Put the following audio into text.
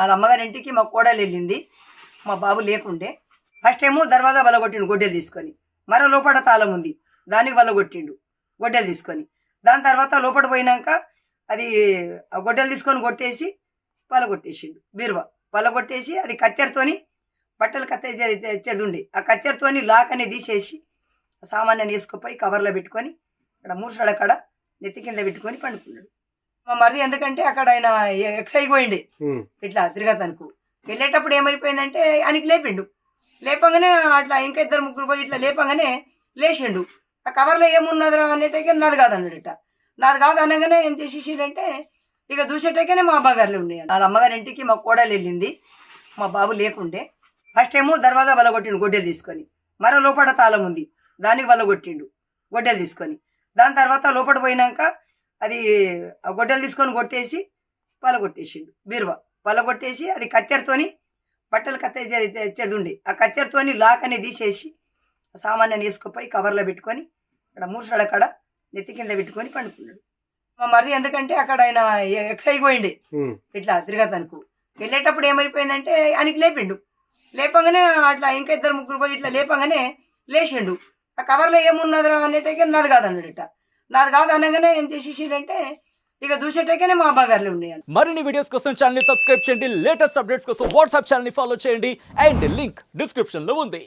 వాళ్ళ అమ్మగారి ఇంటికి మా కోడలు వెళ్ళింది, మా బాబు లేకుండే. ఫస్ట్ ఏమో దర్వాజా బలగొట్టిండు గొడ్డలు తీసుకొని, మరో లోపల తాళం ఉంది దానికి బలగొట్టిండు గొడ్డలు తీసుకొని. దాని తర్వాత లోపల పోయినాక అది ఆ గొడ్డలు తీసుకొని కొట్టేసి పలగొట్టేసిండు బీరువా. పలగొట్టేసి అది కత్తెరతోని బట్టలు కత్తెరచేది ఉండే, ఆ కత్తెరతోని లాక్ అనేది తీసేసి సామాన్యాన్ని వేసుకుపోయి కవర్లో పెట్టుకొని అక్కడ మూసడ కాడ నెత్తి కింద పెట్టుకొని పండుకున్నాడు. మా మరిది ఎందుకంటే అక్కడ ఆయన ఎక్సైజ్ పోయిండే ఇట్లా తిరగతానికి. వెళ్ళేటప్పుడు ఏమైపోయిందంటే ఆయనకి లేపిండు, లేపంగానే అట్లా ఇంకా ఇద్దరు ముగ్గురు పోయి ఇట్లా లేపంగానే లేచిండు. ఆ కవర్లో ఏమున్నదిరా అనేటకే నాది కాదు అన్నాడట. నాది కాదు అనగానే ఏం చేసేసిండంటే ఇక చూసేటకేనే మా అమ్మగారులు ఉన్నాయి. వాళ్ళ అమ్మగారి ఇంటికి మా కోడలు వెళ్ళింది, మా బాబు లేకుండే. ఫస్ట్ ఏమో దర్వాజా బలగొట్టిండు గొడ్డలు తీసుకొని, మరో లోపల తాళం ఉంది దానికి బలగొట్టిండు గొడ్డలు తీసుకొని. దాని తర్వాత లోపల పోయినాక అది ఆ గొడ్డలు తీసుకొని కొట్టేసి పలగొట్టేసిండు బీరువా. పలగొట్టేసి అది కత్తెరతోని బట్టలు కత్తెరచేది ఉండే, ఆ కత్తెరతోని లాక్ అనేది తీసేసి సామాన్యాన్ని వేసుకుపోయి కవర్లో పెట్టుకొని అక్కడ మూసడ కాడ నెత్తి కింద పెట్టుకొని పండుకున్నాడు. మా మరిది ఎందుకంటే అక్కడ ఆయన ఎక్సైజ్ పోయిండే ఇట్లా తిరగతానికి. వెళ్ళేటప్పుడు ఏమైపోయిందంటే ఆయనకి లేపిండు, లేపంగానే అట్లా ఇంకా ఇద్దరు ముగ్గురు పోయి ఇట్లా లేపంగానే లేచిండు. ఆ కవర్లో ఏమున్నదిరా అనేటకే నాది కాదు అన్నాడట. నాది కాదు అనగానే ఏం చేసేసిండంటే ఇక చూసేటకేనే మా అమ్మగారులు ఉన్నాయి. మరిన్ని వీడియోస్ కోసం ఛానల్ ని సబ్స్క్రైబ్ చేయండి, లేటెస్ట్ అప్డేట్స్ కోసం వాట్సాప్ ఛానల్ ని ఫాలో చేయండి, అండ్ లింక్ డిస్క్రిప్షన్ లో ఉంది.